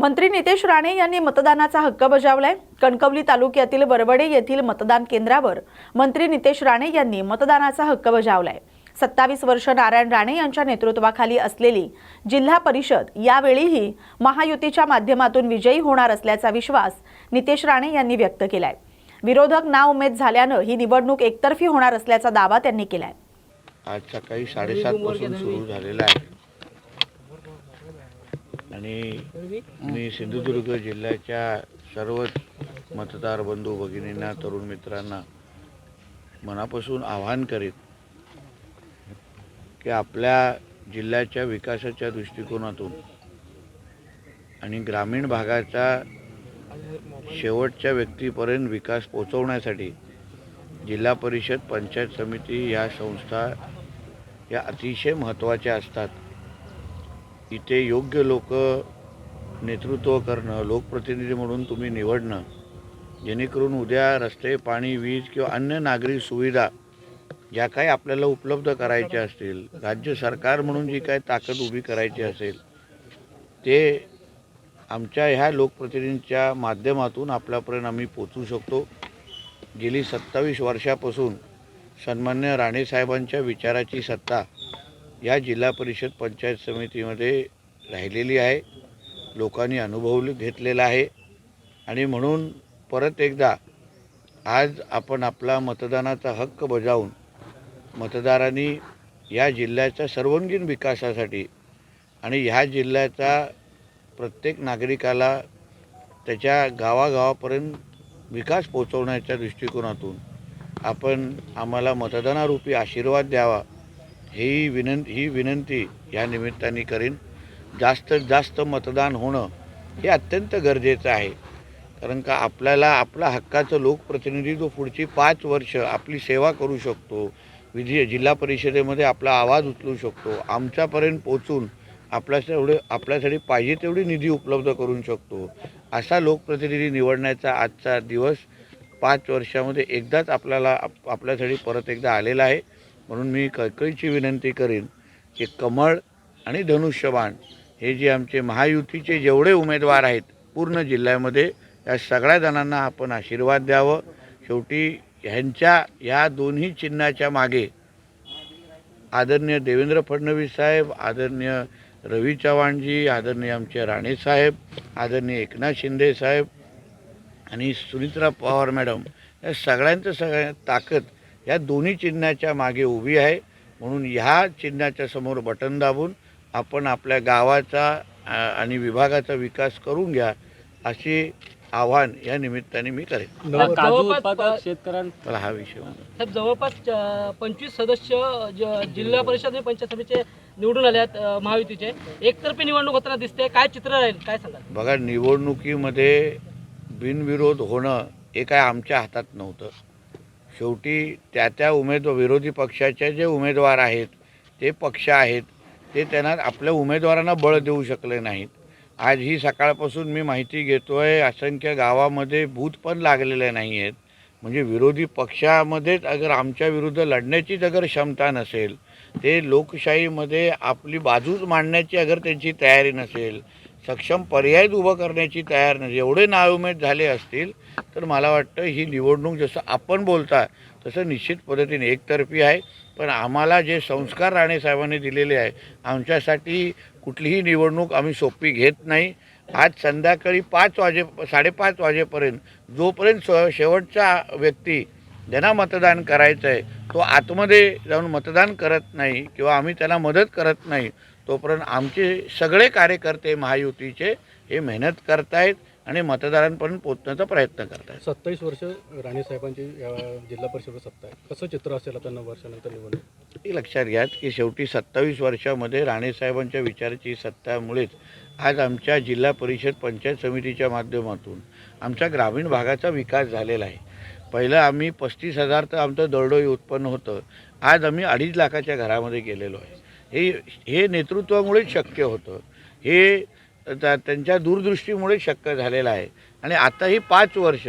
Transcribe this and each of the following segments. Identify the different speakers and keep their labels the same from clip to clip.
Speaker 1: मंत्री नितेश राणे यांनी मतदानाचा हक्क बजावलाय। कणकवली तालुक्यातील वरवडे येथील मतदान केंद्रावर मंत्री नितेश राणे यांनी मतदानाचा हक्क बजावलाय। 27 वर्ष नारायण राणे यांच्या नेतृत्वाखाली असलेली जिल्हा परिषद यावेळीही महायुतीच्या माध्यमातून विजयी होणार असल्याचा विश्वास नितेश राणे यांनी व्यक्त केलाय। विरोधक नाउमेद झाल्याने ही निवडणूक एकतर्फी होणार असल्याचा दावा त्यांनी केलाय।
Speaker 2: आज सकाळी 7:30 पासून सुरू झालेला आहे आणि मी सिंधुदुर्ग जिल्ह्याच्या सर्व मतदार बंधू भगिनींना, तरुण मित्रांना मनापासून आवाहन करीत की आपल्या जिल्ह्याच्या विकासाच्या दृष्टिकोनातून आणि ग्रामीण भागाचा शेवटच्या व्यक्तीपर्यंत विकास पोहोचवण्यासाठी जिल्हा परिषद, पंचायत समिती या संस्था या अतिशय महत्त्वाच्या असतात। इथे योग्य लोक नेतृत्व करणं, लोकप्रतिनिधी म्हणून तुम्ही निवडणं, जेणेकरून उद्या रस्ते, पाणी, वीज किंवा अन्य नागरी सुविधा ज्या काही आपल्याला उपलब्ध करायच्या असतील, राज्य सरकार म्हणून जी काही ताकद उभी करायची असेल, ते आमच्या ह्या लोकप्रतिनिधींच्या माध्यमातून आपल्यापर्यंत आम्ही पोचू शकतो। गेली 27 वर्षापासून सन्मान्य राणे साहेबांच्या विचाराची सत्ता या जिल्हा परिषद, पंचायत समितीमध्ये राहिलेली आहे, लोकांनी अनुभव घेतलेला आहे आणि म्हणून परत एकदा आज आपण आपला मतदानाचा हक्क बजावून मतदारांनी या जिल्ह्याच्या सर्वांगीण विकासासाठी आणि ह्या जिल्ह्याचा प्रत्येक नागरिकाला त्याच्या गावागावापर्यंत विकास पोहोचवण्याच्या दृष्टिकोनातून आपण आम्हाला मतदानारूपी आशीर्वाद द्यावा ही विनंती या निमित्ताने करीन। जास्तीत जास्त मतदान होणं हे अत्यंत गरजेचं आहे, कारण का आपल्याला आपला हक्काचं लोकप्रतिनिधी जो पुढची 5 वर्ष आपली सेवा करू शकतो, जिल्हा परिषदेमध्ये आपला आवाज उचलू शकतो, आमच्यापर्यंत पोचून आपल्यासाठी पाहिजे तेवढी निधी उपलब्ध करू शकतो, असा लोकप्रतिनिधी निवडण्याचा आजचा दिवस 5 वर्षामध्ये एकदाच आपल्यासाठी परत एकदा आलेला आहे। म्हणून मी कळकळीची विनंती करीन की कमळ आणि धनुष्यबाण हे जे आमचे महायुतीचे जेवढे उमेदवार आहेत पूर्ण जिल्ह्यामध्ये, या सगळ्या जणांना आपण आशीर्वाद द्यावं। शेवटी ह्यांच्या या दोन्ही चिन्हाच्या मागे आदरणीय देवेंद्र फडणवीस साहेब, आदरणीय रवी चव्हाणजी, आदरणीय आमचे राणे साहेब, आदरणीय एकनाथ शिंदे साहेब आणि सुनीत्रा पवार मॅडम, या सगळ्या ताकद या दोन्ही चिन्हाच्या मागे उभी आहे। म्हणून ह्या चिन्हाच्या समोर बटन दाबून आपण आपल्या गावाचा आणि विभागाचा विकास करून घ्या, असे आव्हान या निमित्ताने मी करेन।
Speaker 3: काजू उत्पादक शेतकऱ्यांना
Speaker 2: हा विषय
Speaker 3: साहेब जवळपास 25 सदस्य जिल्हा परिषद आणि पंचायत समितीचे निवडून आले आहेत महायुतीचे। एकतर्फी निवडणूक होताना दिसते, काय चित्र राहील, काय सांगाल?
Speaker 2: बघा, निवडणुकीमध्ये बिनविरोध होणं हे काय आमच्या हातात नव्हतं। शेवटी त्या विरोधी पक्षाचे जे उमेदवार आहेत, ते पक्ष आहेत, ते त्यांना आपल्या उमेदवारांना बळ देऊ शकले नाहीत। आज ही सकाळपासून मी माहिती घेतोय, असंख्य गावामध्ये बूथ पण लागलेले नाही आहेत। म्हणजे विरोधी पक्षामध्येच अगर आमच्या विरुद्ध लढण्याचीच अगर क्षमता नसेल, ते लोकशाहीमध्ये आपली बाजूच मांडण्याची अगर त्यांची तयारी नसेल, सक्षम पर्याय उभं करण्याची तयार नसेल, एवढे नाउमेद झाले असतील, तर मला वाटतं ही निवडणूक जसं आपण बोलता तसं निश्चित पद्धतीने एकतर्फी आहे। पण आम्हाला जे संस्कार राणे साहेबांनी दिलेले आहे, आमच्यासाठी कुठलीही निवडणूक आम्ही सोपी घेत नाही। आज संध्याकाळी 5:30 वाजेपर्यंत जोपर्यंत शेवटचा व्यक्ती ज्यांना मतदान करायचं आहे तो आतमध्ये जाऊन मतदान करत नाही किंवा आम्ही त्याला मदत करत नाही, तोपर्यंत आमचे सगळे कार्यकर्ते महायुतीचे हे मेहनत करतायत आणि मतदारांपर्यंत पोहोचण्याचा प्रयत्न करतायत।
Speaker 4: 27 वर्ष राणे साहेबांची जिल्हा परिषद सत्ता आहे, कसं चित्र असेल आता 9 वर्षानंतर निवडणूक?
Speaker 2: हे लक्षात घ्या की शेवटी 27 वर्षामध्ये राणे साहेबांच्या विचाराची सत्तामुळेच आज आमच्या जिल्हा परिषद, पंचायत समितीच्या माध्यमातून आमच्या ग्रामीण भागाचा विकास झालेला आहे। पहिलं आम्ही 35,000 तर आमचं दरडोई उत्पन्न होतं, आज आम्ही 2.5 लाखाच्या घरामध्ये गेलेलो आहे। हे नेतृत्वामुळेच शक्य होतं, हे त्यांच्या दूरदृष्टीमुळे शक्य झालेलं आहे। आणि आता ही 5 वर्ष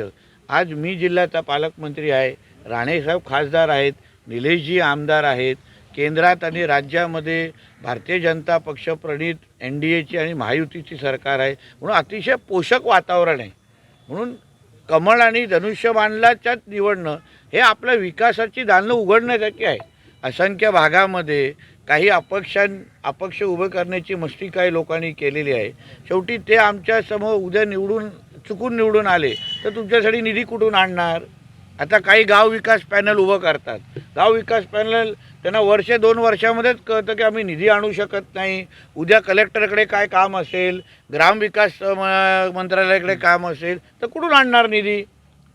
Speaker 2: आज मी जिल्ह्याचा पालकमंत्री आहे, राणेसाहेब खासदार आहेत, निलेशजी आमदार आहेत, केंद्रात आणि राज्यामध्ये भारतीय जनता पक्ष प्रणित NDAची आणि महायुतीची सरकार आहे, म्हणून अतिशय पोषक वातावरण आहे. म्हणून कमळ आणि धनुष्यबाणाच्याच निवडणं हे आपल्या विकासाची दालनं उघडण्यासाठी आहे. असंख्य भागामध्ये काही अपक्ष उभं करण्याची मस्ती काही लोकांनी केलेली आहे. शेवटी ते आमच्या समोर उद्या चुकून निवडून आले तर तुमच्यासाठी निधी कुठून आणणार? आता काही गाव विकास पॅनल उभं करतात. गाव विकास पॅनल त्यांना 1-2 वर्षामध्येच कळतं की आम्ही निधी आणू शकत नाही. उद्या कलेक्टरकडे काय काम असेल, ग्रामविकास मंत्रालयाकडे काम असेल तर कुठून आणणार निधी,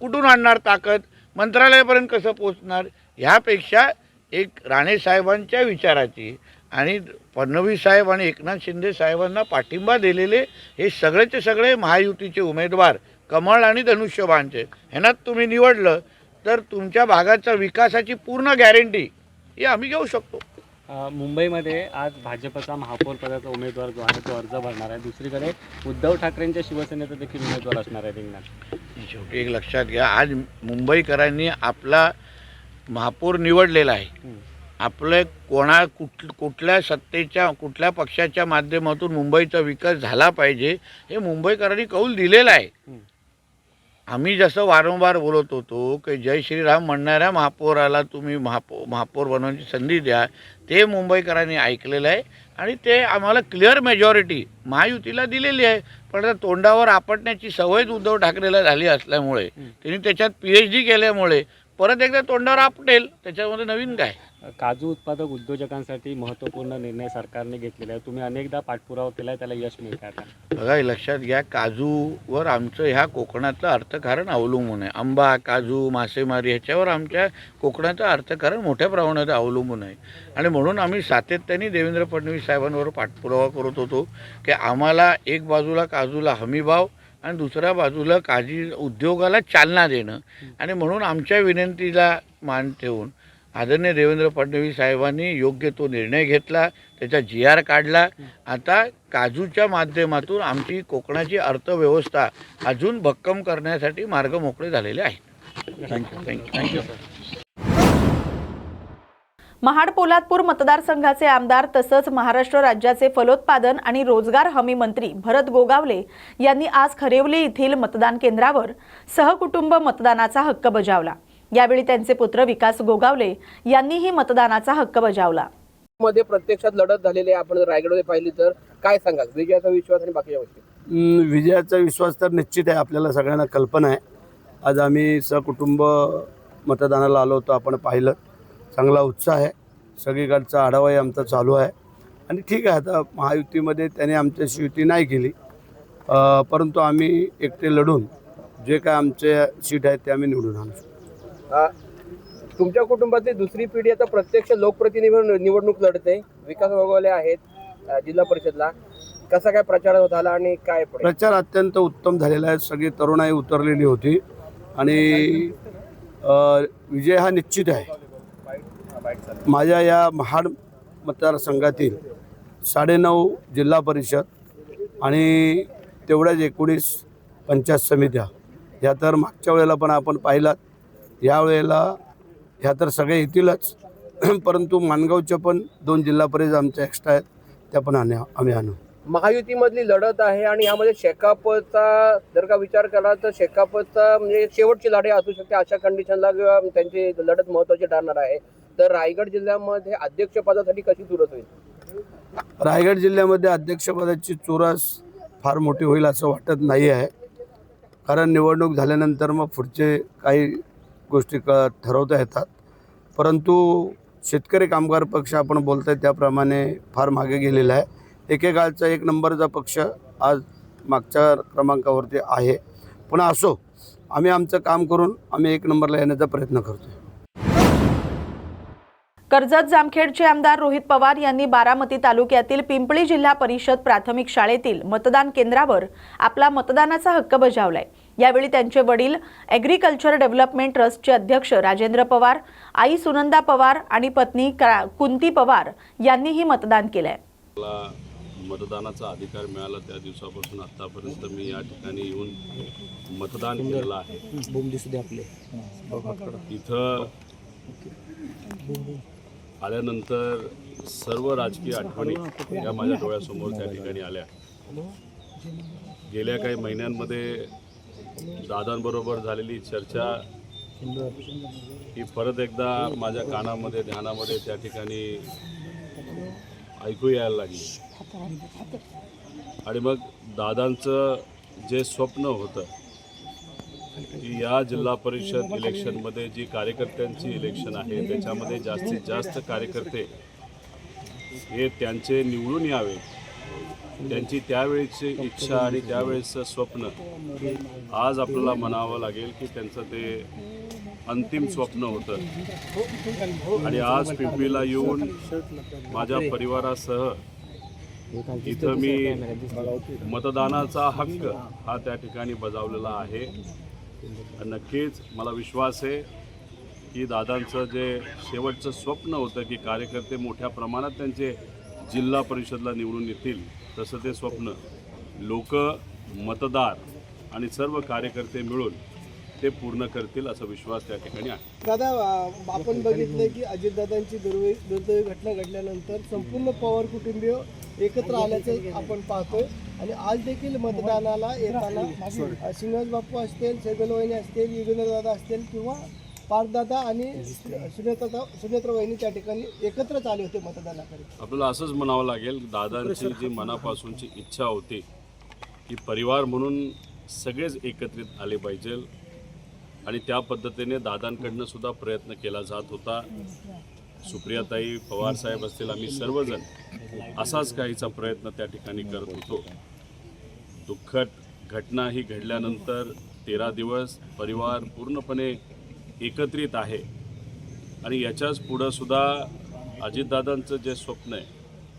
Speaker 2: कुठून आणणार ताकद, मंत्रालयापर्यंत कसं पोचणार? ह्यापेक्षा एक राणे साहेबांच्या विचाराची आणि फडणवीस साहेब आणि एकनाथ शिंदे साहेबांना पाठिंबा दिलेले हे सगळेचे सगळे महायुतीचे उमेदवार कमळ आणि धनुष्यबाणचे ह्यांनात तुम्ही निवडलं तर तुमच्या भागाच्या विकासाची पूर्ण गॅरंटी ही आम्ही घेऊ शकतो.
Speaker 5: मुंबईमध्ये आज भाजपचा महापौर पदाचा उमेदवार जो आहे तो अर्ज भरणार आहे. दुसरीकडे उद्धव ठाकरेंच्या शिवसेनेचा देखील उमेदवार असणार आहे रिंगणात.
Speaker 2: शेवटी एक लक्षात घ्या, आज मुंबईकरांनी आपला महापौर निवडलेला आहे. आपलं कुठल्या सत्तेच्या कुठल्या पक्षाच्या माध्यमातून मुंबईचा विकास झाला पाहिजे हे मुंबईकरांनी कौल दिलेला आहे. आम्ही जसं वारंवार बोलत होतो की जय श्रीराम म्हणणाऱ्या महापौराला तुम्ही महापौर बनवण्याची संधी द्या, ते मुंबईकरांनी ऐकलेलं आहे आणि ते आम्हाला क्लिअर मेजॉरिटी महायुतीला दिलेली आहे. पण आता तोंडावर आपटण्याची सवयच उद्धव ठाकरेला झाली असल्यामुळे त्यांनी त्याच्यात PhD केल्यामुळे परत एकदा तोंडावर आपटेल, त्याच्यामध्ये नवीन काय.
Speaker 5: काजू उत्पादक उद्योजकांसाठी महत्त्वपूर्ण निर्णय सरकारने घेतलेला आहे. तुम्ही अनेकदा पाठपुरावा केला आहे, त्याला यश मिळतं का?
Speaker 2: बघा, हे लक्षात घ्या, काजूवर आमचं ह्या कोकणातलं अर्थकारण अवलंबून आहे. आंबा, काजू, मासेमारी ह्याच्यावर आमच्या कोकणाचं अर्थकारण मोठ्या प्रमाणात अवलंबून आहे. आणि म्हणून आम्ही सातत्याने देवेंद्र फडणवीस साहेबांवर पाठपुरावा करत होतो की आम्हाला एक बाजूला काजूला हमीभाव आणि दुसऱ्या बाजूला काजी उद्योगाला चालना देणं. आणि म्हणून आमच्या विनंतीला मान ठेवून आदरणीय देवेंद्र फडणवीस साहेबांनी योग्य तो निर्णय घेतला, त्याचा GR काढला. आता काजूच्या माध्यमातून आमची कोकणाची अर्थव्यवस्था अजून भक्कम करण्यासाठी मार्ग मोकळे झालेले आहेत. थँक्यू.
Speaker 1: महाड पोलादपूर मतदारसंघाचे आमदार तसंच महाराष्ट्र राज्याचे फलोत्पादन आणि रोजगार हमी मंत्री भरत गोगावले यांनी आज खरेवली येथील मतदान केंद्रावर सहकुटुंब मतदानाचा हक्क बजावला. यावेळी त्यांचे पुत्र विकास गोगावले यांनीही मतदानाचा हक्क बजावला.
Speaker 6: मध्ये प्रत्यक्षात लढत झालेली आहे. आपण रायगडमध्ये पाहिली तर काय सांगाल विजयाचा विश्वास आणि बाकीच्या गोष्टी?
Speaker 7: विजयाचा विश्वास तर निश्चित आहे, आपल्याला सगळ्यांना कल्पना आहे. आज आम्ही सहकुटुंब मतदानाला आलो होतो, आपण पाहिलं, चांगला उत्साह आहे, सगळीकडचा आढावाही आमचा चालू आहे. आणि ठीक आहे, आता महायुतीमध्ये त्याने आमच्याशी युती नाही केली, परंतु आम्ही एकटे लढून जे काय आमचे सीट आहेत ते आम्ही निवडून आणू.
Speaker 6: तुमच्या कुटुंबातली दुसरी पिढी आता प्रत्यक्ष लोकप्रतिनिधी निवडणूक लढते. विकास गोगावले आहेत जिल्हा परिषदला. कसा काय प्रचार झाला आणि काय
Speaker 7: प्रचार अत्यंत उत्तम झालेला आहे. सगळी तरुणाई उतरलेली होती आणि विजय हा निश्चित आहे. माझ्या या महाड मतदारसंघातील 9.5 जिल्हा परिषद आणि तेवढ्याच 19 पंचायत समित्या ह्या तर मागच्या वेळेला पण आपण पाहिलात, यावेळेला ह्या तर सगळे येतीलच, परंतु माणगावच्या पण 2 जिल्हा परिषद आमच्या एक्स्ट्रा आहेत, त्या पण आम्ही आणू.
Speaker 6: महायुतीमधली लढत आहे आणि यामध्ये शेकापचा जर का विचार केला तर शेकापचा म्हणजे शेवटची लढाई असू शकते. अशा कंडिशनला त्यांची लढत महत्त्वाची ठरणार आहे. तर रायगड जिल्ह्यामध्ये अध्यक्षपदासाठी कशी चुरस होईल?
Speaker 7: रायगड जिल्ह्यामध्ये अध्यक्षपदाची चुरस फार मोठी होईल असं वाटत नाही आहे, कारण निवडणूक झाल्यानंतर मग पुढचे काही गोष्टी ठरवता येतात. परंतु शेतकरी कामगार पक्ष आपण बोलतोय त्याप्रमाणे फार मागे गेलेला आहे. एकेकाळचा 1 नंबरचा पक्ष आज मागच्या क्रमांकावरती आहे. पण असो, आम्ही आमचं काम करून आम्ही 1 नंबरला येण्याचा प्रयत्न करतोय.
Speaker 1: कर्जत जामखेडचे आमदार रोहित पवार यांनी बारामती तालुक्यातील पिंपळी जिल्हा परिषद प्राथमिक शाळेतील मतदान केंद्रावर आपला मतदानाचा हक्क बजावलाय. यावेळी त्यांचे वडील ॲग्रिकल्चर डेव्हलपमेंट ट्रस्टचे अध्यक्ष राजेंद्र पवार, आई सुनंदा पवार आणि पत्नी कुंती पवार यांनीही मतदान केलंय.
Speaker 8: मला मतदानाचा अधिकार मिळाला त्या दिवसापासून आतापर्यंत मी या ठिकाणी येऊन मतदान केलेलं आहे. इथं आल्यानंतर सर्व राजकीय आठवणी या माझ्या डोळ्यासमोर त्या ठिकाणी आल्या. गेल्या काही महिन्यांमध्ये दादांबरोबर झालेली चर्चा ही परत एकदा माझ्या कानामध्ये ध्यानामध्ये त्या ठिकाणी ऐकू यायला लागली. आणि मग दादांचं जे स्वप्न होतं की या जिल्हा परिषद इलेक्शनमध्ये जी कार्यकर्त्यांची इलेक्शन आहे त्याच्यामध्ये जास्तीत जास्त कार्यकर्ते हे त्यांचे निवडून यावे, त्यांची त्यावेळेची इच्छा आणि त्यावेळेचं स्वप्न आज आपल्याला म्हणावं लागेल की त्यांचं ते अंतिम स्वप्न होतं. आणि आज पिंपरीला येऊन माझ्या परिवारासह इथं मी मतदानाचा हक्क हा त्या ठिकाणी बजावलेला आहे. नक्कीच मला विश्वास आहे की दादांचं जे शेवटचं स्वप्न होतं की कार्यकर्ते मोठ्या प्रमाणात त्यांचे जिल्हा परिषदला निवडून येतील, तसं ते स्वप्न लोक, मतदार आणि सर्व कार्यकर्ते मिळून ते पूर्ण करतील असा विश्वास त्या ठिकाणी आहे.
Speaker 9: दादा, आपण बघितलं की अजितदादांची दुर्दैवी घटना घडल्यानंतर संपूर्ण पवार कुटुंबीय एकत्र आल्याचं आपण पाहतोय. आणि आज देखील मतदानाला येताना श्रीनिवास बापू असतील, सेगलवहिनी असतील, युगेंद्रदादा असतील किंवा पार्थदादा आणि सुनेत्रा वहिनी त्या ठिकाणी एकत्रच आले होते मतदानाकडे.
Speaker 8: आपल्याला असंच म्हणावं लागेल, दादांची जी मनापासूनची इच्छा होती की परिवार म्हणून सगळेच एकत्रित आले पाहिजे आणि त्या पद्धतीने दादांकडनं सुद्धा प्रयत्न केला जात होता. सुप्रियाताई, पवारसाहेब असतील, आम्ही सर्वजण असाच काहीचा प्रयत्न त्या ठिकाणी करत होतो. दुःखद घटना ही घडल्यानंतर 13 दिवस परिवार पूर्णपणे एकत्रित आहे. आणि याच्याच पुढं सुद्धा अजितदादांचं जे स्वप्न आहे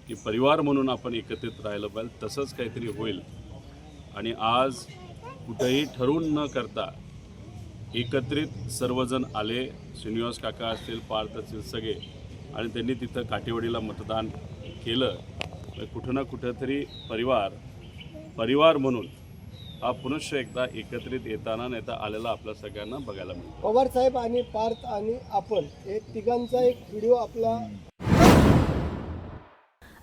Speaker 8: की परिवार म्हणून आपण एकत्रित राहिलं पाहिजे, तसंच काहीतरी होईल. आणि आज कुठंही ठरवून न करता एकत्रित सर्वजण आले. श्रीनिवास काका असतील, पार्थ असतील, सगळे, आणि त्यांनी तिथं काठेवाडीला मतदान केलं. कुठं ना कुठंतरी परिवार म्हणून हा पुनश्च एकदा एकत्रित येताना नेता आलेला आपल्या सगळ्यांना बघायला मिळतो.
Speaker 9: पवार साहेब आणि पार्थ आणि आपण हे तिघांचा एक व्हिडिओ आपला.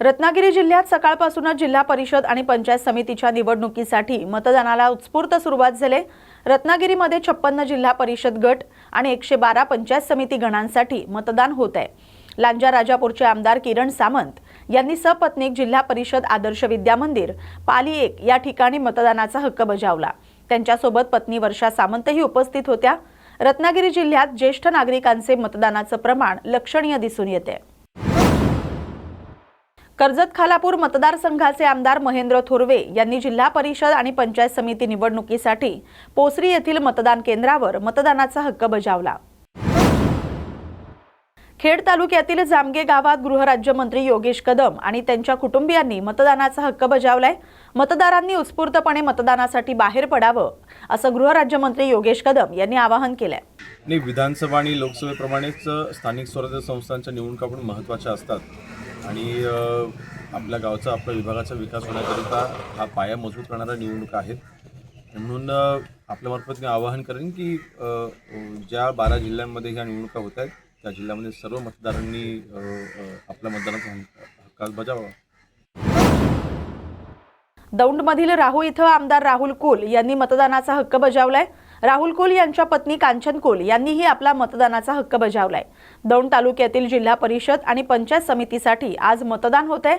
Speaker 1: रत्नागिरी जिल्ह्यात सकाळपासूनच जिल्हा परिषद आणि पंचायत समितीच्या निवडणुकीसाठी मतदानाला उत्स्फूर्त सुरुवात झाली. रत्नागिरीमध्ये 56 जिल्हा परिषद गट आणि 112 पंचायत समिती गणांसाठी मतदान होत आहे. लांजा राजापूरचे आमदार किरण सामंत यांनी सपत्नीक जिल्हा परिषद आदर्श विद्या मंदिर पाली 1 या ठिकाणी मतदानाचा हक्क बजावला. त्यांच्यासोबत पत्नी वर्षा सामंतही उपस्थित होत्या. रत्नागिरी जिल्ह्यात ज्येष्ठ नागरिकांचे मतदानाचं प्रमाण लक्षणीय दिसून येते. कर्जत खालापूर मतदारसंघाचे आमदार महेंद्र थोरवे यांनी जिल्हा परिषद आणि पंचायत समिती निवडणुकीसाठी पोसरी येथील मतदान केंद्रावर मतदानाचा हक्क बजावला. खेड तालुक्यातील जामगे गावात गृहराज्यमंत्री योगेश कदम आणि त्यांच्या कुटुंबियांनी मतदानाचा हक्क बजावलाय. मतदारांनी उत्स्फूर्तपणे मतदानासाठी बाहेर पडावं असं गृहराज्यमंत्री योगेश कदम यांनी आवाहन केलंय.
Speaker 10: विधानसभा आणि लोकसभेप्रमाणेच स्थानिक स्वराज्य संस्थांच्या निवडणुका पण महत्त्वाच्या असतात आणि आपल्या गावचा, आपल्या विभागाचा विकास होण्याकरिता हा पाया मजबूत करणाऱ्या निवडणुका आहेत. म्हणून आपल्यामार्फत मी आवाहन करेन की ज्या 12 जिल्ह्यांमध्ये ह्या निवडणुका होत आहेत त्या जिल्ह्यामध्ये सर्व मतदारांनी आपल्या मतदानाचा हक्क बजावावा.
Speaker 1: दौंडमधील राहू इथं आमदार राहुल कुल यांनी मतदानाचा हक्क बजावलाय. राहुल कुल यांच्या पत्नी कांचन कुल यांनीही आपला मतदानाचा हक्क बजावलाय. दौंड तालुक्यातील जिल्हा परिषद आणि पंचायत समितीसाठी आज मतदान होत आहे.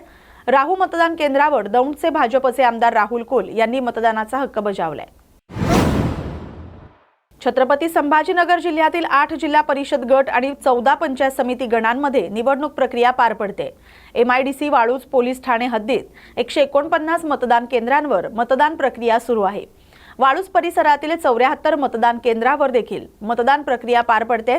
Speaker 1: राहू मतदान केंद्रावर दौंडचे भाजपचे आमदार राहुल कुल यांनी मतदानाचा हक्क बजावलाय. छत्रपती संभाजीनगर जिल्ह्यातील 8 जिल्हा परिषद गट आणि 14 पंचायत समिती गणांमध्ये निवडणूक प्रक्रिया पार पडते. MIDC वाळूज पोलीस ठाणे हद्दीत 149 मतदान केंद्रांवर मतदान प्रक्रिया सुरू आहे. वाळूज परिसरातील 74 मतदान केंद्रावर देखील मतदान प्रक्रिया पार पडते.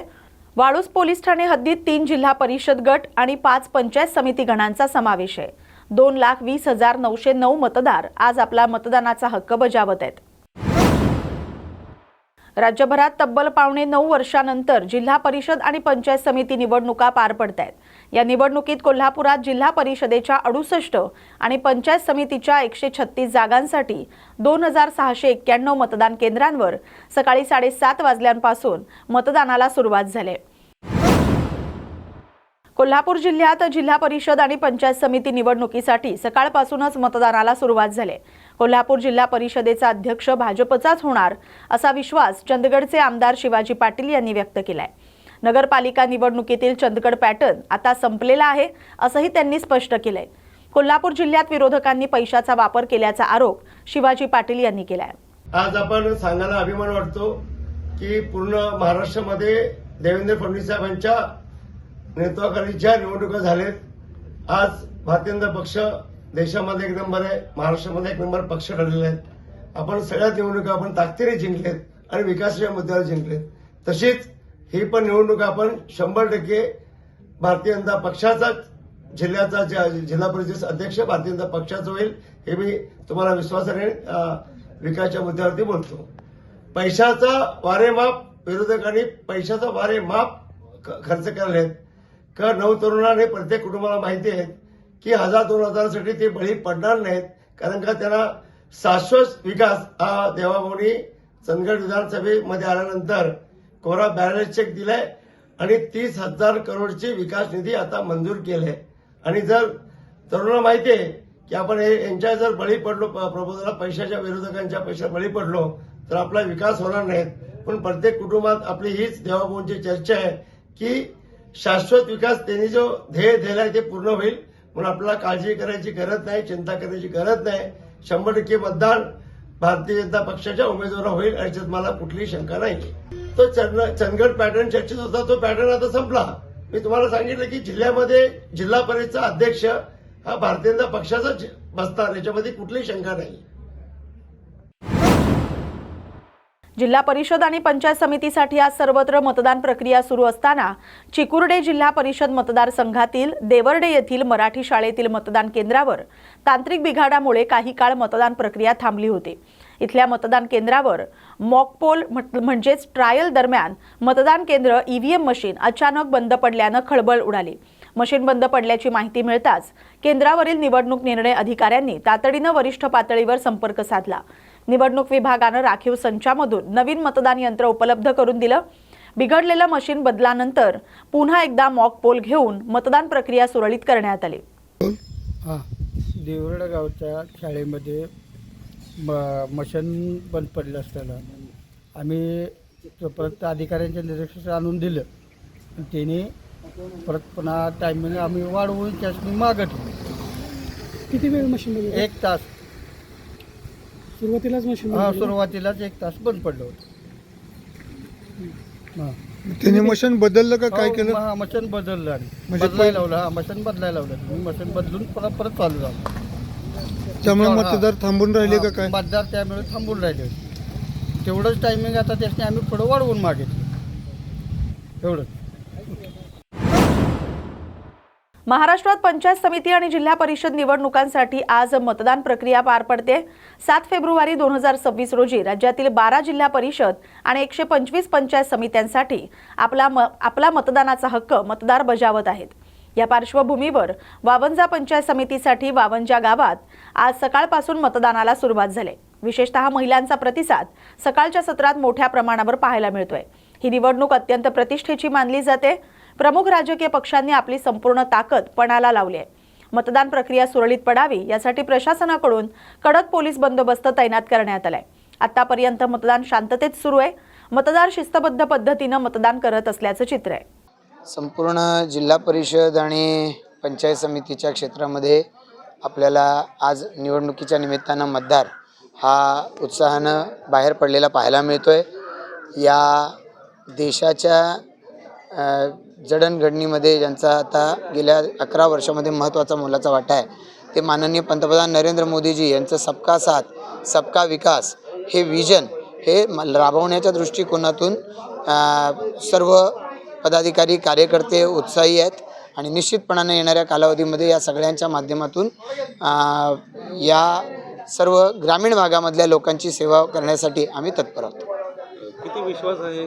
Speaker 1: वाळूज पोलीस ठाणे हद्दीत 3 जिल्हा परिषद गट आणि 5 पंचायत समिती गणांचा समावेश आहे. 2,20,909 मतदार आज आपला मतदानाचा हक्क बजावत आहेत. राज्यभरात तब्बल 9.25 वर्षांनंतर जिल्हा परिषद आणि पंचायत समिती निवडणुका पार पडत आहेत. या निवडणुकीत कोल्हापुरात जिल्हा परिषदेच्या 68 आणि पंचायत समितीच्या 136 जागांसाठी 2,691 मतदान केंद्रांवर सकाळी 7:30 वाजल्यापासून मतदानाला सुरुवात झाली. कोल्हापूर जिल्ह्यात जिल्हा परिषद आणि पंचायत समिती निवडणुकीसाठी सकाळपासूनच मतदानाला सुरुवात झाली. कोल्हापूर जिल्हा परिषदेचा अध्यक्ष भाजपचाच होणार असा विश्वास चंदगडचे आमदार शिवाजी पाटील यांनी व्यक्त केलाय. नगरपालिका निवडणुकीतील चंदगड पॅटर्न आता संपलेला आहे असंही त्यांनी स्पष्ट केलंय. कोल्हापूर जिल्ह्यात विरोधकांनी पैशाचा वापर केल्याचा आरोप शिवाजी पाटील यांनी केलाय.
Speaker 9: आज आपण सांगायला अभिमान वाटतो की पूर्ण महाराष्ट्रामध्ये देवेंद्र फडणवीस साहेबांच्या नेतृत्वाखाली ज्या निवडणुका झालेत, आज भारतीय जनता पक्ष देशामध्ये एक नंबर आहे, महाराष्ट्रामध्ये एक नंबर पक्ष ठरलेले आहेत. आपण सगळ्या निवडणुका आपण ताकदीने जिंकलेत आणि विकासाच्या मुद्द्यावर जिंकलेत. तशीच ही पण निवडणूक आपण 100% भारतीय जनता पक्षाचा जिल्ह्याचा जिल्हा परिषद अध्यक्ष भारतीय जनता पक्षाचा होईल, हे मी तुम्हाला विश्वासाने विकासाच्या मुद्द्यावरती बोलतो. पैशाचा वारेमाप विरोधकांनी पैशाचा वारेमाप खर्च केलेले आहेत. का नवतरुणाने प्रत्येक कुटुंबाला माहिती आहे की 1000-2000साठी ते बळी पडणार नाहीत, कारण का त्यांना शाश्वत विकास हा देवाभाऊनी चंदगड विधानसभेमध्ये आल्यानंतर कोरा बॅलन्स चेक दिलाय आणि 30,000 करोडची विकास निधी आता मंजूर केलाय. आणि जर तरुणांना माहिती आहे की आपण यांच्या जर बळी पडलो, प्रबोधनाला पैशाच्या विरोधकांच्या पैशाला बळी पडलो तर आपला विकास होणार नाहीत. पण प्रत्येक कुटुंबात आपली हीच देवाभाऊंची चर्चा आहे की शाश्वत विकास त्यांनी जो ध्येय दिलाय ते पूर्ण होईल. म्हणून आपल्याला काळजी करायची गरज नाही, चिंता करायची गरज नाही. 100% मतदान भारतीय जनता पक्षाच्या उमेदवाराला होईल याच्यात मला कुठलीही शंका नाही. तो चंदगड पॅटर्न चर्चेत होता, तो पॅटर्न आता संपला. मी तुम्हाला सांगितलं की जिल्ह्यामध्ये जिल्हा परिषदचा अध्यक्ष हा भारतीय जनता पक्षाचाच बसणार, याच्यामध्ये कुठलीही शंका नाही.
Speaker 1: जिल्हा परिषद आणि पंचायत समितीसाठी आज सर्वत्र मतदान प्रक्रिया सुरू असताना चिकुर्डे जिल्हा परिषद मतदारसंघातील देवर्डे येथील मराठी शाळेतील मतदान केंद्रावर तांत्रिक बिघाडामुळे काही काळ मतदान प्रक्रिया थांबली होती. इथल्या मतदान केंद्रावर मॉकपोल म्हणजेच ट्रायल दरम्यान मतदान केंद्र ईव्हीएम मशीन अचानक बंद पडल्यानं खळबळ उडाली. मशीन बंद पडल्याची माहिती मिळताच केंद्रावरील निवडणूक निर्णय अधिकाऱ्यांनी तातडीनं वरिष्ठ पातळीवर संपर्क साधला. निवडणूक विभागानं राखीव संचामधून नवीन मतदान यंत्र उपलब्ध करून दिलं. बिघडलेलं मशीन बदलानंतर पुन्हा एकदा मॉक पोल घेऊन मतदान प्रक्रिया सुरळीत करण्यात आली.
Speaker 11: देवरडा गावच्या शाळेमध्ये मशीन बंद पडलं असताना आम्ही परत अधिकाऱ्यांच्या निरीक्षण आणून दिलं. त्याने परत पुन्हा टायमिंग आम्ही वाढवून त्यासनी मागवलं.
Speaker 4: किती वेळ मशीन?
Speaker 11: 1 तास.
Speaker 4: सुरुवातीलाच मशीन?
Speaker 11: सुरुवातीलाच 1 तास बंद पडलं होतं.
Speaker 12: त्याने मशीन बदललं का काय केलं?
Speaker 11: मशीन बदललं आणि बदलायला लावलं. मशीन बदलायला लावलं. मशीन बदलून परत चालू झालं.
Speaker 12: त्यामुळे मतदार थांबून राहिले का काय?
Speaker 11: मतदार त्यामुळे थांबून राहिले. तेवढंच टायमिंग आता त्याने आम्ही पुढं वाढवून मागितलं. एवढंच.
Speaker 1: महाराष्ट्रात पंचायत समिती आणि जिल्हा परिषद निवडणुकांसाठी आज मतदान प्रक्रिया पार पडते. 7 फेब्रुवारी 2026 रोजी राज्यातील 12 जिल्हा परिषद आणि 125 पंचायत समित्यांसाठी आपला मतदानाचा हक्क मतदार बजावत आहेत. या पार्श्वभूमीवर 52 पंचायत समितीसाठी 52 गावात आज सकाळपासून मतदानाला सुरुवात झाली. विशेषतः महिलांचा प्रतिसाद सकाळच्या सत्रात मोठ्या प्रमाणावर पाहायला मिळतोय. ही निवडणूक अत्यंत प्रतिष्ठेची मानली जाते. प्रमुख राजकीय पक्षांनी आपली संपूर्ण ताकद पणाला लावली आहे. मतदान प्रक्रिया सुरळीत पडावी यासाठी प्रशासनाकडून कडक पोलीस बंदोबस्त तैनात करण्यात आलाय. आतापर्यंत मतदान शांततेत सुरू आहे. मतदार शिस्तबद्ध पद्धतीनं मतदान करत असल्याचं चित्र आहे.
Speaker 13: संपूर्ण जिल्हा परिषद आणि पंचायत समितीच्या क्षेत्रामध्ये आपल्याला आज निवडणुकीच्या निमित्तानं मतदार हा उत्साहानं बाहेर पडलेला पाहायला मिळतोय. या देशाच्या जडणघडणीमध्ये ज्यांचा आता गेल्या 11 वर्षामध्ये महत्त्वाचा मोलाचा वाटा आहे ते माननीय पंतप्रधान नरेंद्र मोदीजी यांचं सबका साथ सबका विकास हे विजन हे राबवण्याच्या दृष्टिकोनातून सर्व पदाधिकारी कार्यकर्ते उत्साही आहेत आणि निश्चितपणाने येणाऱ्या कालावधीमध्ये या सगळ्यांच्या माध्यमातून या सर्व ग्रामीण भागामधल्या लोकांची सेवा करण्यासाठी आम्ही तत्पर आहोत.
Speaker 10: किती विश्वास आहे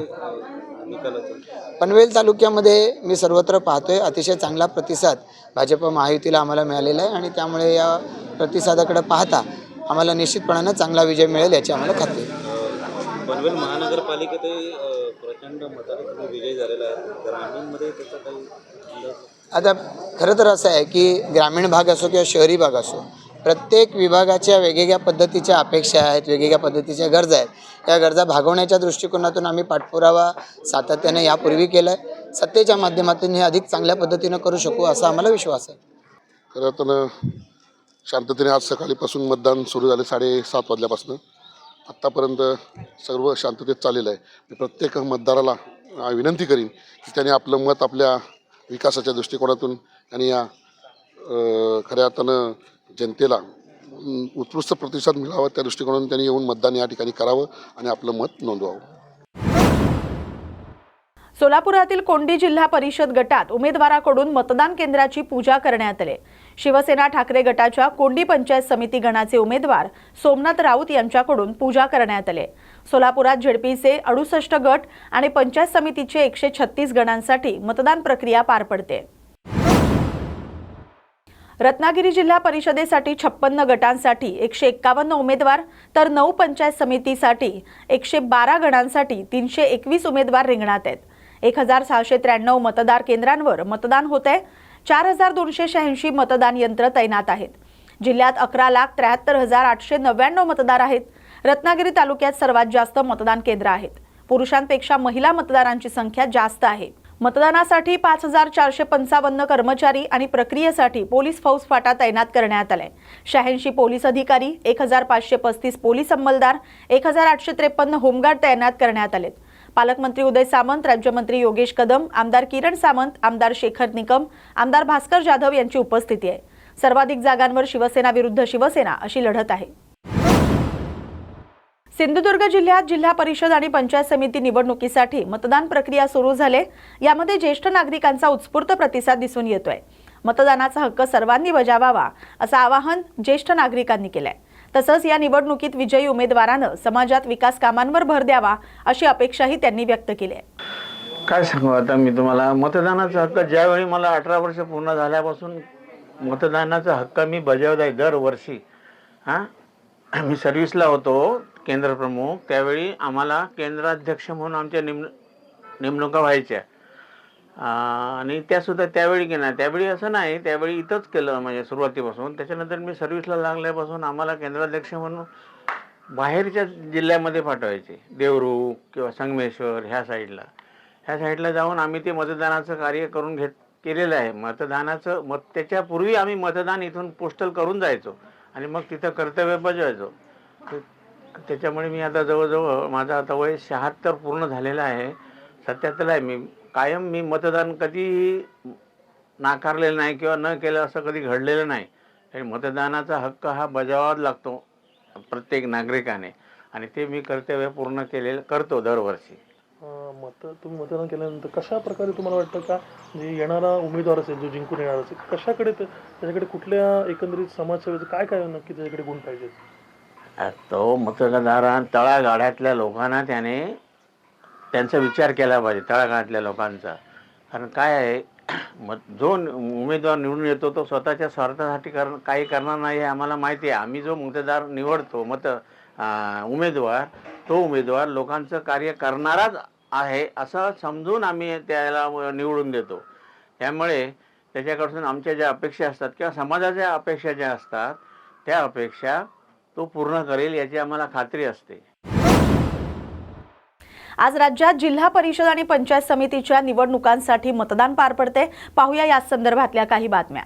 Speaker 10: निकालाचा?
Speaker 13: पनवेल तालुक्यामध्ये मी सर्वत्र पाहतोय अतिशय चांगला प्रतिसाद भाजप महायुतीला आम्हाला मिळालेला आहे आणि त्यामुळे या प्रतिसादाकडे पाहता आम्हाला निश्चितपणाने चांगला विजय मिळेल याची आम्हाला खात्री आहे.
Speaker 10: पनवेल महानगरपालिकेत प्रचंड मताने विजय झालेला आहे. ग्रामीणमध्ये त्याचा काही
Speaker 13: आता खरं तर असं आहे की ग्रामीण भाग असो किंवा शहरी भाग असो, प्रत्येक विभागाच्या वेगवेगळ्या पद्धतीच्या अपेक्षा आहेत, वेगवेगळ्या पद्धतीच्या गरजा आहेत. या गरजा भागवण्याच्या दृष्टिकोनातून आम्ही पाठपुरावा सातत्याने यापूर्वी केला आहे. सत्तेच्या माध्यमातून हे अधिक चांगल्या पद्धतीनं करू शकू असा आम्हाला विश्वास आहे.
Speaker 14: खरं तर शांततेने आज सकाळीपासून मतदान सुरू झाले 7:30 वाजल्यापासून आत्तापर्यंत सर्व शांततेत चाललेलं आहे. मी प्रत्येक मतदाराला विनंती करीन की त्याने आपलं मत आपल्या विकासाच्या दृष्टिकोनातून आणि या खऱ्या अर्थानं जनतेला उत्कृष्ट प्रतिसाद मिळावा त्या दृष्टिकोनातून त्यांनी येऊन मतदान या ठिकाणी करावं आणि आपलं मत नोंदवावं.
Speaker 1: सोलापुरातील कोंडी जिल्हा परिषद गटात उमेदवाराकडून मतदान केंद्राची पूजा करण्यात आली. शिवसेना ठाकरे गटाच्या कोंडी पंचायत समिती गणाचे उमेदवार सोमनाथ राऊत यांच्याकडून पूजा करण्यात आली. सोलापुरात झेडपीचे 68 गट आणि पंचायत समितीचे 136 गणांसाठी मतदान प्रक्रिया पार पडते. रत्नागिरी जिल्हा परिषदेसाठी 56 गटांसाठी 151 उमेदवार तर 9 पंचायत समितीसाठी 112 गणांसाठी 321 उमेदवार रिंगणात आहेत. 1693 मतदार केंद्रांवर मतदान होते. 4286 मतदान यंत्र तैनात आहेत. जिल्ह्यात 11,73,899 मतदार आहेत. रत्नागिरी तालुक्यात सर्वात जास्त मतदान केंद्र आहेत. पुरुषांपेक्षा महिला मतदारांची संख्या जास्त आहे. मतदानासाठी 5455 कर्मचारी आणि प्रक्रियेसाठी पोलीस फौजफाटा तैनात करण्यात आलाय. 86 पोलीस अधिकारी, 1535 पोलीस अंमलदार, 1853 होमगार्ड तैनात करण्यात आलेत. पालकमंत्री उदय सामंत, राज्यमंत्री योगेश कदम, आमदार किरण सामंत, आमदार शेखर निकम, आमदार भास्कर जाधव यांची उपस्थिती आहे. सर्वाधिक जागांवर शिवसेना विरुद्ध शिवसेना अशी लढत आहे. सिंधुदुर्ग जिल्ह्यात जिल्हा परिषद आणि पंचायत समिती निवडणुकीसाठी मतदान प्रक्रिया सुरू झाले. यामध्ये ज्येष्ठ नागरिकांचा उत्स्फूर्त प्रतिसाद दिसून येतोय. मतदानाचा हक्क सर्वांनी बजावावा असं आवाहन ज्येष्ठ नागरिकांनी केलंय. तसंच या निवडणुकीत विजयी उमेदवारानं समाजात विकास कामांवर भर द्यावा अशी अपेक्षाही त्यांनी व्यक्त केली आहे.
Speaker 2: काय सांगू आता मी तुम्हाला, मतदानाचा हक्क ज्यावेळी मला 18 वर्ष पूर्ण झाल्यापासून मतदानाचा हक्क मी बजावत आहे दरवर्षी. मी सर्व्हिसला होतो केंद्र प्रमुख, त्यावेळी आम्हाला केंद्राध्यक्ष म्हणून आमच्या नेमणुका व्हायच्या आणि त्यासुद्धा त्यावेळी केल्या. त्यावेळी असं नाही, त्यावेळी इथंच केलं म्हणजे सुरुवातीपासून. त्याच्यानंतर मी सर्व्हिसला लागल्यापासून आम्हाला केंद्राध्यक्ष म्हणून बाहेरच्या जिल्ह्यामध्ये पाठवायचे, देवरूख किंवा संगमेश्वर ह्या साईडला जाऊन आम्ही ते मतदानाचं कार्य करून केलेलं आहे. मतदानाचं त्याच्यापूर्वी आम्ही मतदान इथून पोस्टल करून जायचो आणि मग तिथं कर्तव्य बजावायचो. त्याच्यामुळे मी आता जवळजवळ माझं आता वय 76 पूर्ण झालेलं आहे, 77 आहे. मी कायम मतदान कधीही नाकारलेलं नाही किंवा न केलं असं कधी घडलेलं नाही. मतदानाचा हक्क हा बजावावा लागतो प्रत्येक नागरिकाने आणि ते मी कर्तव्य पूर्ण करतो दरवर्षी.
Speaker 4: तुम्ही मतदान केल्यानंतर कशा प्रकारे तुम्हाला वाटतं का जे येणारा उमेदवार असेल, जो जिंकून येणार असेल, कशाकडे त्याच्याकडे कुठल्या एकंदरीत समाजसेवेचं काय नक्की त्याच्याकडे गुण पाहिजे?
Speaker 2: तो मतदारां तळागाळातल्या लोकांना त्यांचा विचार केला पाहिजे, तळागाळातल्या लोकांचा. कारण काय आहे, जो उमेदवार निवडून येतो तो स्वतःच्या स्वार्थासाठी काही करणार नाही हे आम्हाला माहिती आहे. आम्ही जो मतदार निवडतो उमेदवार, तो उमेदवार लोकांचं कार्य करणाराच आहे असं समजून आम्ही त्याला निवडून देतो. त्यामुळे त्याच्याकडून आमच्या ज्या अपेक्षा असतात किंवा समाजाच्या अपेक्षा ज्या असतात त्या अपेक्षा तो पूर्ण करेल याची आम्हाला खात्री असते.
Speaker 1: आज राज्यात जिल्हा परिषद आणि पंचायत समितीच्या निवडणुकांसाठी मतदान पार पडते. पाहूया या संदर्भातल्या काही बातम्या.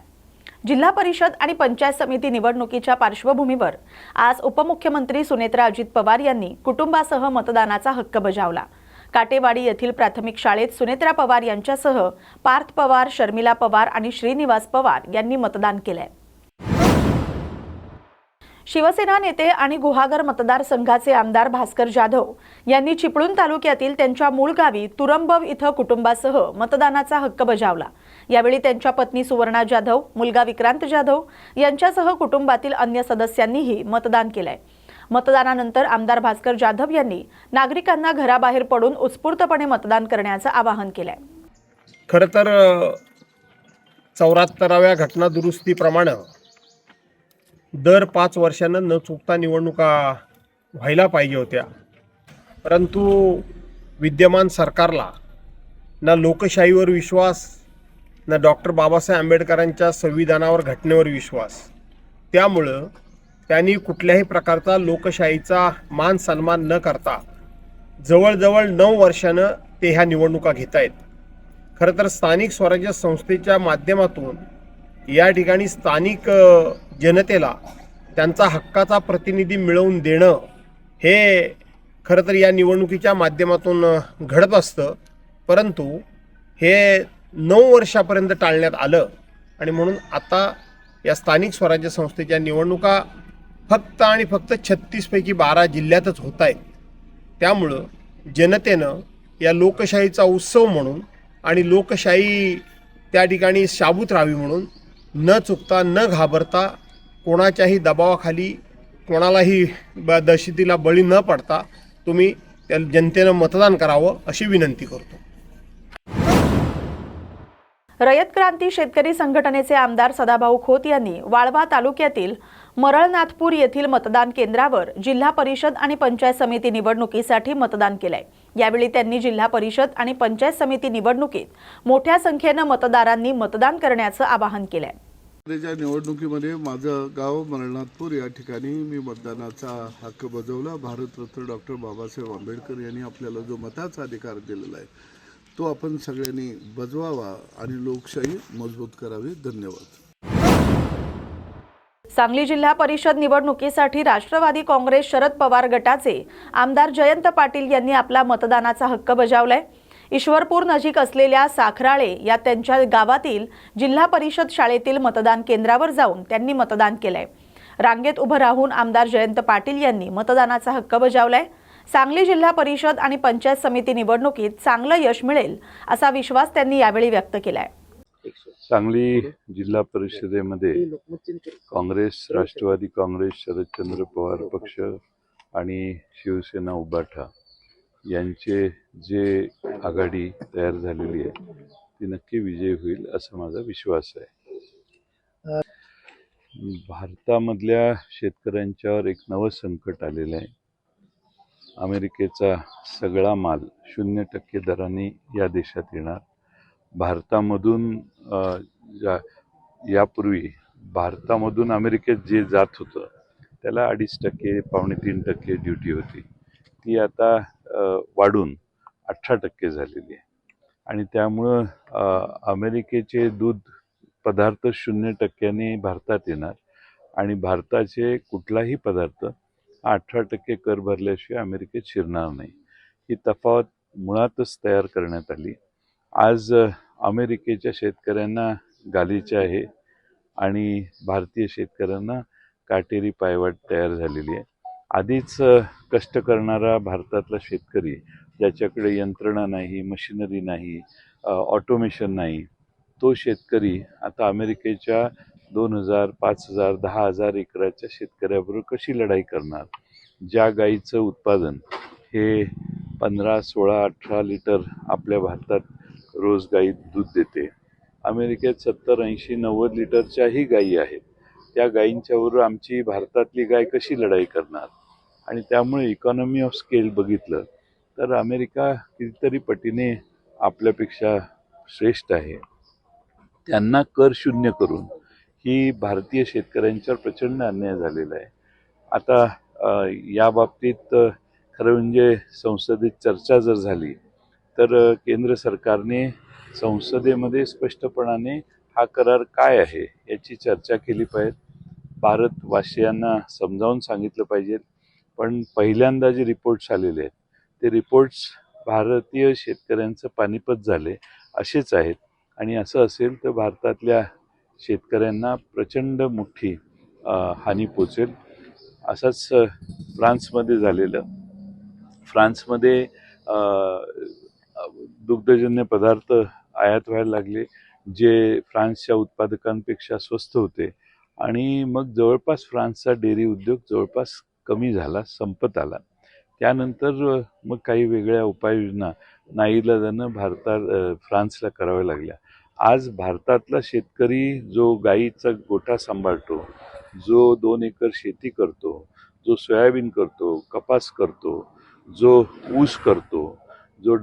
Speaker 1: जिल्हा परिषद आणि पंचायत समिती निवडणुकीच्या पार्श्वभूमीवर आज उपमुख्यमंत्री सुनेत्रा अजित पवार यांनी कुटुंबासह मतदानाचा हक्क बजावला. काटेवाडी येथील प्राथमिक शाळेत सुनेत्रा पवार यांच्यासह पार्थ पवार, शर्मिला पवार आणि श्रीनिवास पवार यांनी मतदान केलंय. शिवसेना नेते आणि गुहागर मतदारसंघाचे आमदार भास्कर जाधव यांनी चिपळूण तालुक्यातील त्यांच्या मूळ गावी तुरंबव इथं कुटुंबासह मतदानाचा हक्क बजावला. यावेळी त्यांच्या पत्नी सुवर्णा जाधव, मुलगा विक्रांत जाधव यांच्यासह कुटुंबातील अन्य सदस्यांनीही मतदान केलंय. मतदानानंतर आमदार भास्कर जाधव यांनी नागरिकांना घराबाहेर पडून उत्स्फूर्तपणे मतदान करण्याचं आवाहन केलंय.
Speaker 15: खरं तर 74व्या घटना दुरुस्तीप्रमाणे दर 5 वर्षांनं न चुकता निवडणुका व्हायला पाहिजे होत्या, परंतु विद्यमान सरकारला ना लोकशाहीवर विश्वास ना डॉक्टर बाबासाहेब आंबेडकरांच्या संविधानावर घटनेवर विश्वास. त्यामुळं त्यांनी कुठल्याही प्रकारचा लोकशाहीचा मान सन्मान न करता जवळजवळ 9 वर्षानं ते ह्या निवडणुका घेत आहेत. खरं तर स्थानिक स्वराज्य संस्थेच्या माध्यमातून या ठिकाणी स्थानिक जनतेला त्यांचा हक्काचा प्रतिनिधी मिळवून देणं हे खरं तर या निवडणुकीच्या माध्यमातून घडत असतं. परंतु हे 9 वर्षापर्यंत टाळण्यात आलं आणि म्हणून आता या स्थानिक स्वराज्य संस्थेच्या निवडणुका फक्त आणि फक्त 36 पैकी 12 जिल्ह्यातच होत आहेत. त्यामुळं जनतेनं या लोकशाहीचा उत्सव म्हणून आणि लोकशाही त्या ठिकाणी शाबूत राहावी म्हणून न चुकता न घाबरता कोणाच्याही दबावाखाली कोणालाही दहशतीला बळी न पडता तुम्ही त्या जनतेनं मतदान करावं अशी विनंती करतो.
Speaker 1: रयत क्रांती शेतकरी संघटनेचे आमदार सदाभाऊ खोत यांनी वाळवा तालुक्यातील मरळनाथपूर येथील मतदान केंद्रावर जिल्हा परिषद आणि पंचायत समिती निवडणुकीसाठी मतदान केलंय. यावेळी त्यांनी जिल्हा परिषद आणि पंचायत समिती निवडणुकीत मोठ्या संख्येनं मतदारांनी मतदान करण्याचं आवाहन केलंय.
Speaker 14: या निवडणुकीमध्ये माझं गाव मरळनाथपूर या ठिकाणी मी मतदानाचा हक्क बजावला. भारतरत्न डॉक्टर बाबासाहेब आंबेडकर यांनी आपल्याला जो मताचा अधिकार दिलेला आहे तो आपण सगळ्यांनी बजवावा आणि लोकशाही मजबूत करावी. धन्यवाद.
Speaker 1: सांगली जिल्हा परिषद निवडणुकीसाठी राष्ट्रवादी काँग्रेस शरद पवार गटाचे आमदार जयंत पाटील यांनी आपला मतदानाचा हक्क बजावलाय. ईश्वरपूर नजीक असलेल्या साखराळे या त्यांच्या गावातील जिल्हा परिषद शाळेतील मतदान केंद्रावर जाऊन त्यांनी मतदान केलंय. रांगेत उभं राहून आमदार जयंत पाटील यांनी मतदानाचा हक्क बजावलाय. सांगली जिल्हा परिषद आणि पंचायत समिती निवडणुकीत चांगलं यश मिळेल असा विश्वास त्यांनी यावेळी व्यक्त केलाय.
Speaker 8: सांगली जिल्हा परिषदेमध्ये काँग्रेस, राष्ट्रवादी काँग्रेस, शरदचंद्र पवार पक्ष आणि शिवसेना उभाठा यांचे जे आघाडी तयार झालेली आहे ती नक्की विजयी होईल असा माझा विश्वास आहे. भारतामधल्या शेतकऱ्यांच्यावर एक नवं संकट आलेलं आहे. अमेरिकेचा सगळा माल 0% दराने या देशात येणार. भारतामधून यापूर्वी भारतामधून अमेरिकेत जे जात होतं त्याला 2.5%, 2.5% ड्युटी होती. ती आता वाढून 18% झालेली आहे आणि त्यामुळं अमेरिकेचे दूध पदार्थ 0% भारतात येणार आणि भारताचे कुठलाही पदार्थ 18% कर भरल्याशिवाय अमेरिकेत शिरणार नाही. ही तफावत मुळातच तयार करण्यात आली. आज अमेरिकेच्या शेतकऱ्यांना गालिचा आहे आणि भारतीय शेतकऱ्यांना काटेरी पायवाट तयार झालेली आहे. आधीच कष्ट करणारा भारतातला शेतकरी ज्याच्याकडे यंत्रणा नाही, मशिनरी नाही, ऑटोमेशन नाही, तो शेतकरी आता अमेरिकेच्या 2,000, 5,000, 10,000 एकराच्या शेतकऱ्याबरोबर कशी लढाई करणार. ज्या गाईचं उत्पादन हे 15, 16, 18 लिटर आपल्या भारतात रोज गाई दूध देते, अमेरिकेत 70, 80, 90 लिटरच्याही गायी आहेत. त्या गायींच्याबरोबर आमची भारतातली गाय कशी लढाई करणार. आणि त्यामुळे इकॉनॉमी ऑफ स्केल बघितलं तर अमेरिका कितीतरी पटीने आपल्यापेक्षा श्रेष्ठ आहे. त्यांना कर 0 करून ही भारतीय शेतकऱ्यांच्यावर प्रचंड अन्याय झालेला आहे. आता या बाबतीत खरं म्हणजे संसदेत चर्चा जर झाली तर केंद्र सरकारने संसदेमध्ये स्पष्टपणाने हा करार काय आहे याची चर्चा केली पाहिजे. भारतवासियांना समजावून सांगितलं पाहिजे. पण पहिल्यांदा जे रिपोर्ट्स आलेले आहेत ते रिपोर्ट्स भारतीय शेतकऱ्यांचं पानिपत झाले असेच आहेत आणि असं असेल तर भारतातल्या शेतकऱ्यांना प्रचंड मोठी हानी पोचेल. असंच फ्रान्समध्ये झालेलं. फ्रान्समध्ये दुग्धजन्य पदार्थ आयात व्हायला लागले जे फ्रान्सच्या उत्पादकांपेक्षा स्वस्त होते आणि मग जवळपास फ्रान्सचा डेअरी उद्योग जवळपास कमी झाला, संपत आला. त्यानंतर मग काही वेगळ्या उपाययोजना नाईलाजानं फ्रान्सला कराव्या लागल्या. आज भारतातला शेतकरी जो गाईचा गोठा सांभाळतो, जो 2 एकर शेती करतो, जो सोयाबीन करतो, कपास करतो, जो ऊस करतो, जो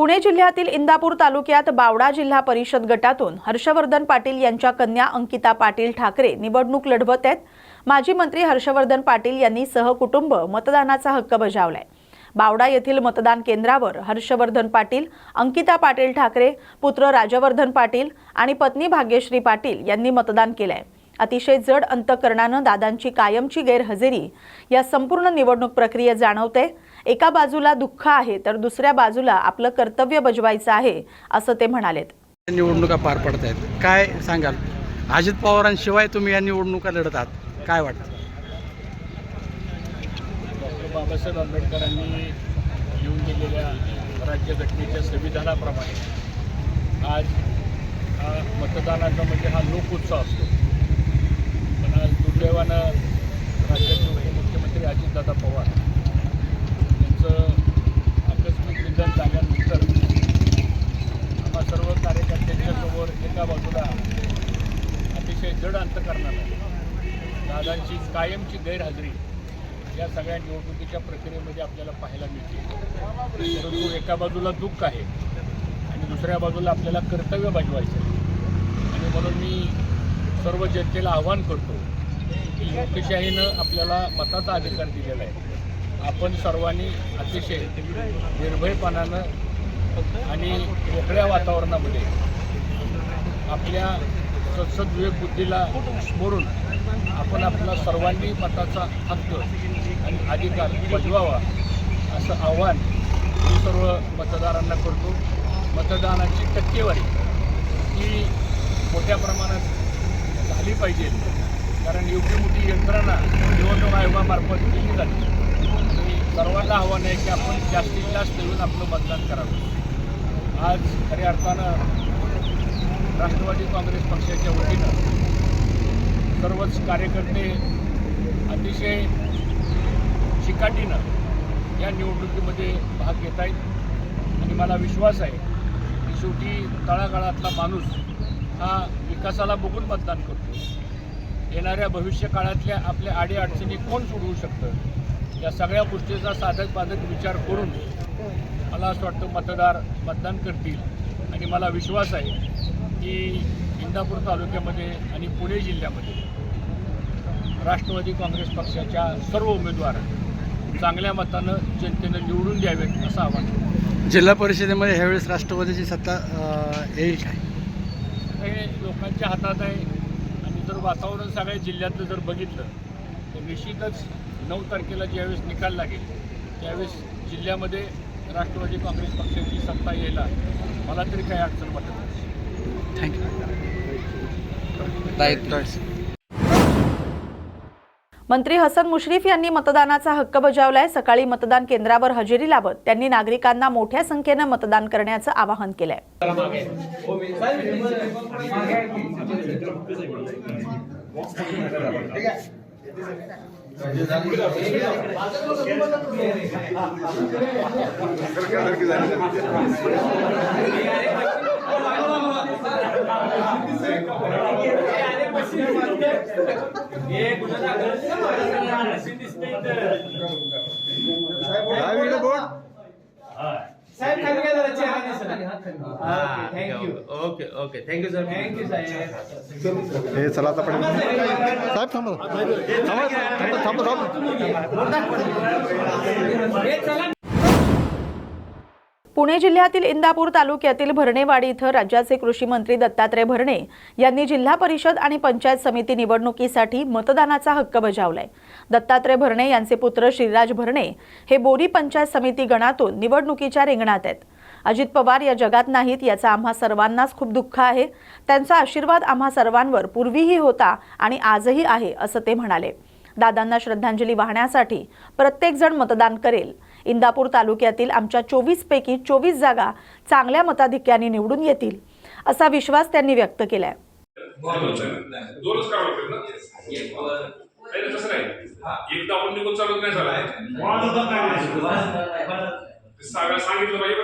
Speaker 1: पुणे जिल्ह्यातील इंदापूर तालुक्यात बावडा जिल्हा परिषद गटातून हर्षवर्धन पाटील यांच्या कन्या अंकिता पाटील ठाकरे निवडणूक लढवत आहेत. माजी मंत्री हर्षवर्धन पाटील यांनी सहकुटुंब मतदानाचा हक्क बजावलाय. बावडा येथील मतदान केंद्रावर हर्षवर्धन पाटील, अंकिता पाटील ठाकरे, पुत्र राजवर्धन पाटील आणि पत्नी भाग्यश्री पाटील यांनी मतदान केलंय. अतिशय जड अंतकरणानं दादांची कायमची गैरहजेरी या संपूर्ण निवडणूक प्रक्रियेत जाणवते. एका बाजूला दुःख आहे तर दुसऱ्या बाजूला आपलं कर्तव्य बजवायचं आहे असं ते म्हणालेत.
Speaker 16: निवडणुका पार पडत आहेत, काय सांगाल? अजित पवारांशिवाय तुम्ही या निवडणुका लढत आहात, काय वाटतं?
Speaker 17: डॉक्टर बाबासाहेब आंबेडकरांनी येऊन गेलेल्या राज्यघटनेच्या संविधानाप्रमाणे आज हा मतदानाचा म्हणजे हा लोकोत्सव असतो. पण आज दुर्दैवानं राज्याचे उपमुख्यमंत्री अजितदादा पवार यांचं आकस्मिक निधन झाल्यानंतर आम्हा सर्व कार्यकर्त्यांच्या समोर एका बाजूला अतिशय जड अंतकरणानं दादांची कायमची गैरहजेरी या सगळ्या निवडणुकीच्या प्रक्रियेमध्ये आपल्याला पाहायला मिळते. परंतु एका बाजूला दुःख आहे आणि दुसऱ्या बाजूला आपल्याला कर्तव्य बजवायचं आहे. आणि म्हणून मी सर्व जनतेला आवाहन करतो की लोकशाहीनं आपल्याला मताचा अधिकार दिलेला आहे. आपण सर्वांनी अतिशय निर्भयपणानं आणि मोकळ्या वातावरणामध्ये आपल्या सद्विवेक बुद्धीला स्मरून आपण आपला सर्वांनी मताचा हक्क आणि अधिकार बजवावा असं आव्हान मी सर्व मतदारांना करतो. मतदानाची टक्केवारी ही मोठ्या प्रमाणात झाली पाहिजे, कारण एवढी मोठी यंत्रणा निवडणूक आयोगामार्फत केली जाते. आणि सर्वांना आव्हान आहे की आपण जास्तीत जास्त येऊन आपलं मतदान करावं. आज खऱ्या अर्थानं राष्ट्रवादी काँग्रेस पक्षाच्या वतीनं सर्वच कार्यकर्ते अतिशय चिकाटीनं या निवडणुकीमध्ये भाग घेत आहेत. आणि मला विश्वास आहे की शेवटी तळागाळातला माणूस हा विकासाला बघून मतदान करतो. येणाऱ्या भविष्यकाळातल्या आपल्या अडीअडचणी कोण सोडवू शकतं या सगळ्या गोष्टीचा साधक बाधक विचार करून मला असं वाटतं मतदान करतील. आणि मला विश्वास आहे की इंदापूर तालुक्यामध्ये आणि पुणे जिल्ह्यामध्ये राष्ट्रवादी काँग्रेस पक्षाच्या सर्व उमेदवार चांगल्या मतानं जनतेनं निवडून द्यावेत असं आवाहन.
Speaker 16: जिल्हा परिषदेमध्ये ह्यावेळेस राष्ट्रवादीची सत्ता येईल काय?
Speaker 17: हे लोकांच्या हातात आहे. आणि जर वातावरण सगळ्या जिल्ह्यातलं जर बघितलं तर निश्चितच 9 तारखेला ज्यावेळेस निकाल लागेल त्यावेळेस जिल्ह्यामध्ये राष्ट्रवादी काँग्रेस पक्षाची सत्ता यायला मला तरी काही अडचण वाटत नाही.
Speaker 1: मंत्री हसन मुश्रीफ यांनी मतदानाचा हक्क बजावलाय. सकाळी मतदान केंद्रावर हजेरी लावत त्यांनी नागरिकांना मोठ्या संख्येनं मतदान करण्याचं आवाहन केलंय.
Speaker 17: Okay thank you sir.
Speaker 12: हे चला आता पण साहेब थांबा
Speaker 1: पुणे जिल्ह्यातील इंदापूर तालुक्यातील भरणेवाडी इथं राज्याचे कृषी मंत्री दत्तात्रय भरणे यांनी जिल्हा परिषद आणि पंचायत समिती निवडणुकीसाठी मतदानाचा हक्क बजावलाय. दत्तात्रय भरणे यांचे पुत्र श्रीराज भरणे हे बोरी पंचायत समिती गणातून निवडणुकीच्या रिंगणात आहेत. अजित पवार या जगात नाहीत याचा आम्हा सर्वांनाच खूप दुःख आहे. त्यांचा आशीर्वाद आम्हा सर्वांवर पूर्वीही होता आणि आजही आहे असं ते म्हणाले. दादांना श्रद्धांजली वाहण्यासाठी प्रत्येक जण मतदान करेल. इंदापूर तालुक्यातील आमच्या 24 पैकी 24 जागा चांगल्या मताधिक्याने निवडून येतील असा विश्वास त्यांनी व्यक्त केलाय.
Speaker 8: सांगितलं पाहिजे.